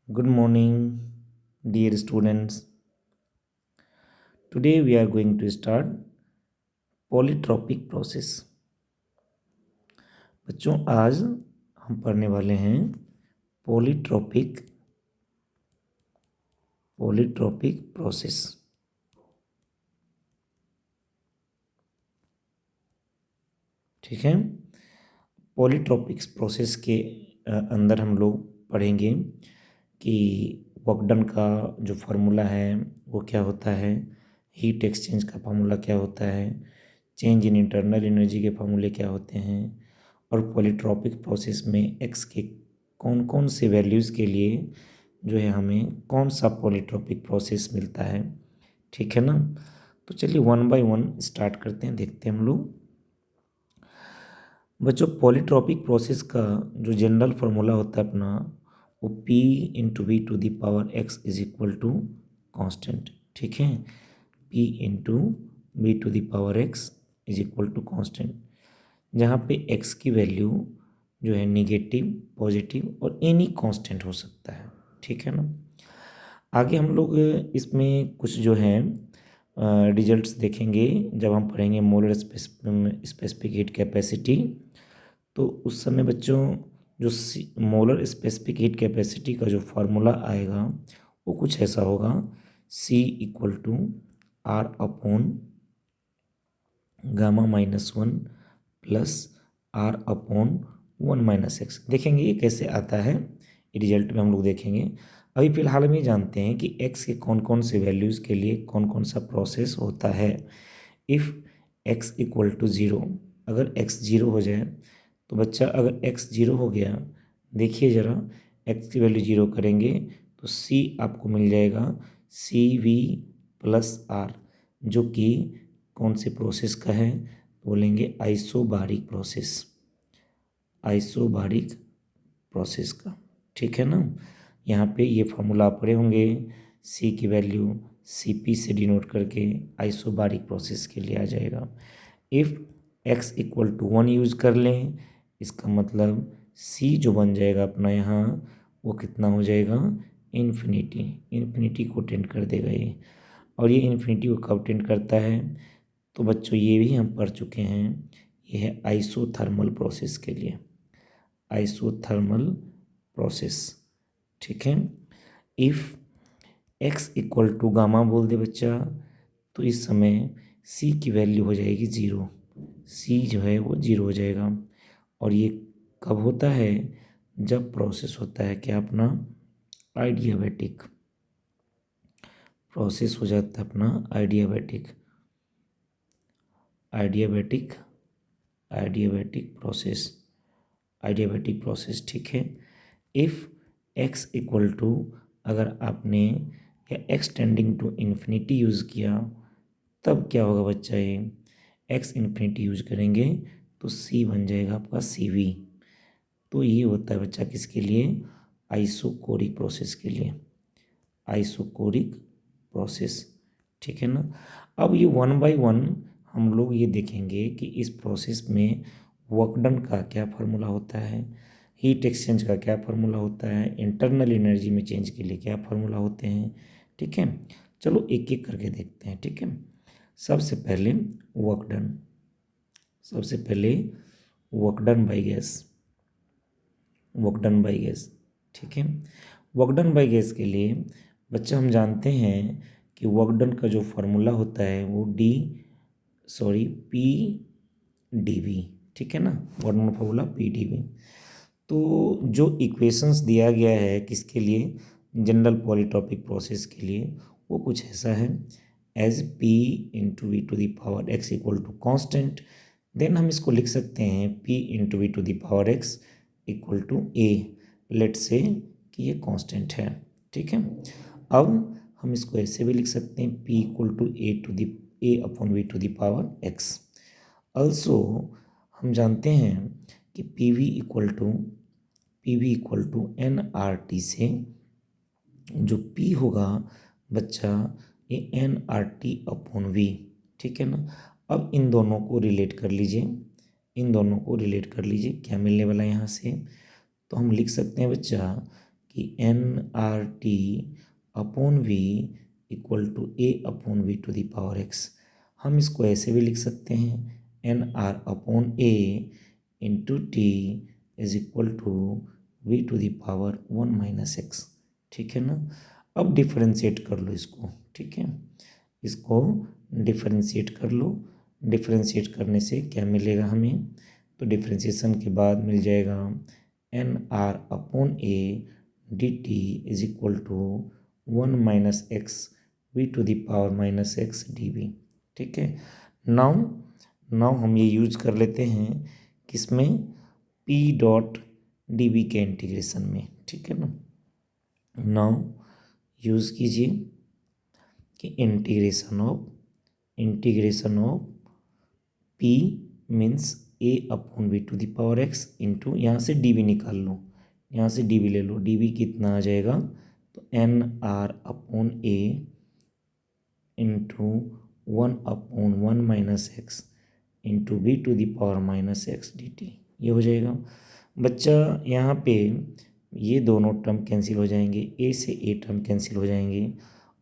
Good morning, dear students. Today we are going to start polytropic process. बच्चों आज हम पढ़ने वाले हैं polytropic process. ठीक है, पॉलीट्रॉपिक प्रोसेस के अंदर हम लोग पढ़ेंगे कि वर्क डन का जो फार्मूला है वो क्या होता है, हीट एक्सचेंज का फार्मूला क्या होता है, चेंज इन इंटरनल एनर्जी के फार्मूले क्या होते हैं और पॉलीट्रॉपिक प्रोसेस में एक्स के कौन कौन से वैल्यूज़ के लिए जो है हमें कौन सा पॉलीट्रॉपिक प्रोसेस मिलता है। ठीक है ना, तो चलिए वन बाय वन स्टार्ट करते हैं, देखते हैं हम लोग। बच्चों पॉलीट्रॉपिक प्रोसेस का जो जनरल फार्मूला होता है अपना वो P into V to the power X is equal to constant. ठीक है, P into V to the power X is equal to constant, जहाँ पे x की वैल्यू जो है निगेटिव, पॉजिटिव और एनी कांस्टेंट हो सकता है। ठीक है ना, आगे हम लोग इसमें कुछ जो है रिजल्ट्स देखेंगे जब हम पढ़ेंगे मोलर स्पेसिफिक हीट कैपेसिटी। तो उस समय बच्चों जो मोलर स्पेसिफिक हीट कैपेसिटी का जो फार्मूला आएगा वो कुछ ऐसा होगा, C equal to R upon gamma minus one plus R upon one minus X. देखेंगे ये कैसे आता है, रिजल्ट में हम लोग देखेंगे। अभी फिलहाल हम ये जानते हैं कि x के कौन कौन से वैल्यूज़ के लिए कौन कौन सा प्रोसेस होता है। If x equal to zero, अगर x ज़ीरो हो जाए तो बच्चा अगर x ज़ीरो हो गया, देखिए ज़रा x की वैल्यू ज़ीरो करेंगे तो c आपको मिल जाएगा CV प्लस आर, जो कि कौन से प्रोसेस का है, बोलेंगे आइसोबारिक प्रोसेस का। ठीक है ना, यहाँ पे ये फार्मूला आप पढ़े होंगे, C की वैल्यू CP से डिनोट करके आइसोबारिक प्रोसेस के लिए आ जाएगा। If x equal to one use कर लें, इसका मतलब C जो बन जाएगा अपना यहाँ वो कितना हो जाएगा, इन्फिनिटी को टेंड कर देगा ये। और ये इन्फिनिटी को कब टेंड करता है, तो बच्चों ये भी हम पढ़ चुके हैं, ये है आइसोथर्मल प्रोसेस के लिए, आइसोथर्मल प्रोसेस। ठीक है, if x equal to gamma बोल दे बच्चा, तो इस समय C की वैल्यू हो जाएगी ज़ीरो, C जो है वो ज़ीरो हो जाएगा। और ये कब होता है, जब प्रोसेस होता है क्या अपना आइडियाबैटिक प्रोसेस हो जाता है अपना आइडियाबैटिक प्रोसेस। ठीक है, इफ़ x इक्वल टू, अगर आपने या x tending to infinity use किया तब क्या होगा बच्चा, ये x इन्फिनिटी यूज करेंगे तो C बन जाएगा आपका CV। तो ये होता है बच्चा किसके लिए, आइसोकोरिक प्रोसेस के लिए, आइसोकोरिक प्रोसेस। ठीक है ना, अब ये वन बाय वन हम लोग ये देखेंगे कि इस प्रोसेस में वर्क डन का क्या फार्मूला होता है, हीट एक्सचेंज का क्या फार्मूला होता है, इंटरनल एनर्जी में चेंज के लिए क्या फार्मूला होते हैं। ठीक है, चलो एक एक करके देखते हैं। ठीक है, सबसे पहले वर्क डन बाय गैस। ठीक है, वर्क डन बाय गैस के लिए बच्चा हम जानते हैं कि वर्क डन का जो फार्मूला होता है वो PdV। ठीक है ना, वर्क डन फार्मूला PdV। तो जो इक्वेशंस दिया गया है किसके लिए, जनरल पॉलीट्रॉपिक प्रोसेस के लिए, वो कुछ ऐसा है, as P into V to the power X equal to constant. Then हम इसको लिख सकते हैं P into V to the power X equal to A, let say कि ये कांस्टेंट है। ठीक है, अब हम इसको ऐसे भी लिख सकते हैं P equal to A upon V to the power X. Also हम जानते हैं कि PV इक्वल टू nRT से जो P होगा बच्चा ये nRT अपॉन V। ठीक है ना, अब इन दोनों को रिलेट कर लीजिए, क्या मिलने वाला है यहाँ से, तो हम लिख सकते हैं बच्चा कि nRT upon V equal to A/V⁴x। हम इसको ऐसे भी लिख सकते हैं nR/A into T is equal to V⁴1 - x। ठीक है ना। अब डिफरेंशिएट कर लो इसको। ठीक है, इसको डिफरेंशिएट कर लो। डिफरेंशिएट करने से क्या मिलेगा हमें, तो डिफरेंशिएशन के बाद मिल जाएगा nR/A dt is equal to 1 - x V⁴ -x ठीक है। नाउ हम ये यूज कर लेते हैं किसमें, P.dv के इंटीग्रेशन में। ठीक है ना। नाउ यूज कीजिए कि integration of P means A/V⁴x into, यहाँ से dv निकाल लो, यहाँ से dv ले लो। dv कितना आ जाएगा, तो nR/A into 1/1 - x into V⁴ -x dt ये हो जाएगा। बच्चा यहाँ पे ये दोनों टर्म कैंसिल हो जाएंगे, a से a टर्म कैंसिल हो जाएंगे,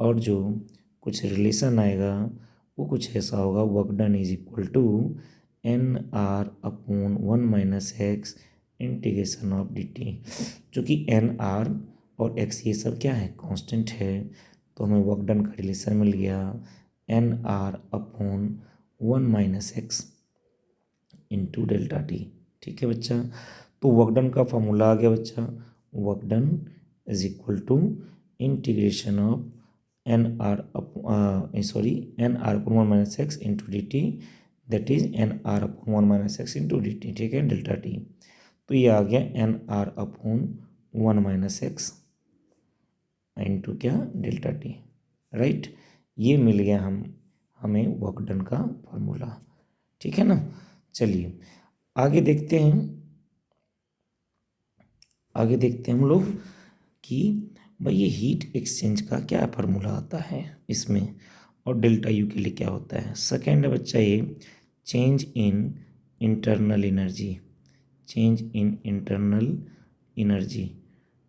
और जो कुछ रिलेशन आएगा वो कुछ ऐसा होगा, work done is equal to nR/1 - x integration of dt। चूँकि nR और x ये सब क्या है, कांस्टेंट है, तो हमें वर्क डन का रिलेशन मिल गया nR/1 - x into delta T. ठीक है बच्चा, तो वर्क डन का फॉर्मूला आ गया बच्चा, work done is equal to integration of nR/1 - x into D T, that is nR/1 - x into D T. ठीक है, डेल्टा टी। तो ये आ गया nR/1 - x इंटू क्या, डेल्टा टी। राइट, ये मिल गया हमें वर्क डन का फॉर्मूला। ठीक है ना। चलिए आगे देखते हैं हम लोग कि भाई ये हीट एक्सचेंज का क्या फार्मूला आता है इसमें, और डेल्टा यू के लिए क्या होता है। सेकेंड है बच्चा ये change in internal energy,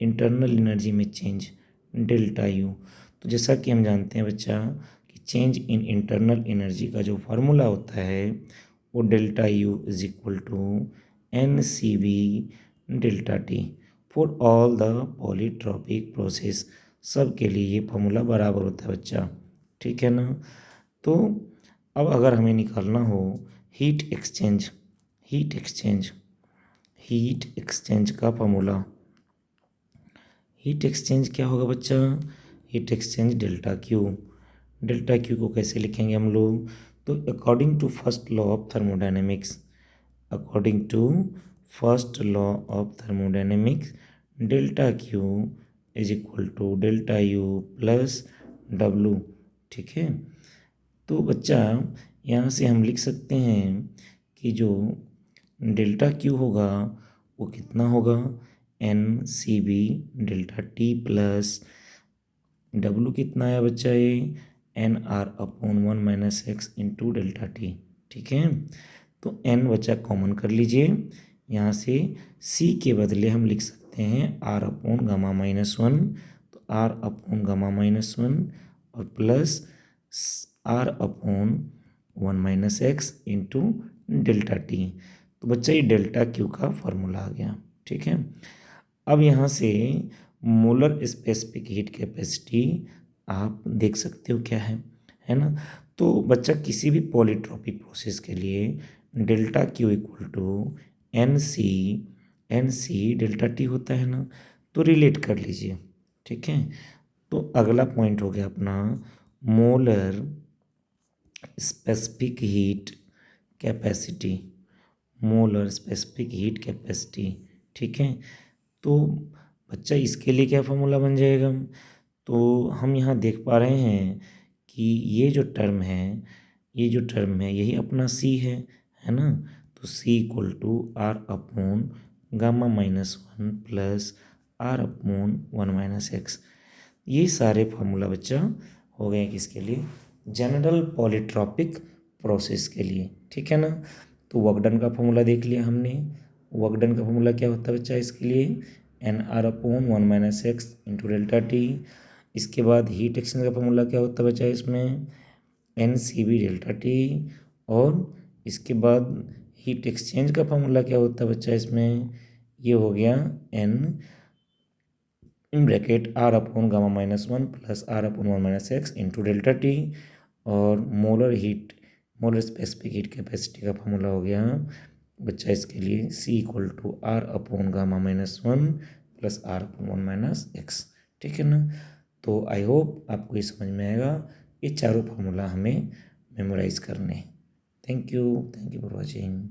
internal energy में चेंज, डेल्टा यू। तो जैसा कि हम जानते हैं बच्चा कि चेंज इन इंटरनल एनर्जी का जो फार्मूला होता है वो delta U is equal to NCV delta T for all the polytropic process. सब के लिए ये फार्मूला बराबर होता है बच्चा। ठीक है ना। तो अब अगर हमें निकालना हो हीट एक्सचेंज का फार्मूला, हीट एक्सचेंज क्या होगा बच्चा, हीट एक्सचेंज डेल्टा क्यू को कैसे लिखेंगे हम लोग, तो according to first law of thermodynamics, delta Q is equal to delta U plus W. ठीक है, तो बच्चा यहाँ से हम लिख सकते हैं कि जो डेल्टा क्यू होगा वो कितना होगा, NCV delta T plus W कितना है बच्चा, ये nR/1 - x into delta T. ठीक है, तो n बच्चा कॉमन कर लीजिए, यहाँ से c के बदले हम लिख सकते हैं R/γ-1, तो R/γ-1 और plus R/1 - x into delta T. तो बच्चा ये डेल्टा क्यू का फॉर्मूला आ गया। ठीक है, अब यहाँ से मोलर स्पेसिफिक हीट कैपेसिटी आप देख सकते हो क्या है ना। तो बच्चा किसी भी पॉलीट्रॉपिक प्रोसेस के लिए delta Q equal to NC delta T होता है ना, तो रिलेट कर लीजिए। ठीक है, तो अगला पॉइंट हो गया अपना मोलर स्पेसिफिक हीट कैपेसिटी। ठीक है, तो बच्चा इसके लिए क्या फॉर्मूला बन जाएगा, तो हम यहाँ देख पा रहे हैं कि ये जो टर्म है यही अपना C है ना। तो C equal to R/γ-1 plus R/1 - x। ये सारे फार्मूला बच्चा हो गए किसके लिए, जनरल पॉलीट्रॉपिक प्रोसेस के लिए। ठीक है ना। तो वर्क डन का फॉर्मूला देख लिया हमने। वर्क डन का फॉर्मूला क्या होता है बच्चा इसके लिए, N R upon 1 minus x into delta T. इसके बाद हीट एक्सचेंज का फॉर्मूला क्या होता है बच्चा इसमें, N C B delta T. और इसके बाद हीट एक्सचेंज का फॉर्मूला क्या होता है बच्चा इसमें, ये हो गया n in bracket R upon gamma minus 1 plus R upon 1 minus x into delta T. और मोलर स्पेसिफिक हीट कैपेसिटी का फॉर्मूला हो गया बच्चा इसके लिए C equal to R upon gamma minus 1 plus R upon 1 minus x. ठीक है ना। तो आई होप आपको ये समझ में आएगा। ये चारों फार्मूला हमें मेमोराइज करने। Thank you for watching.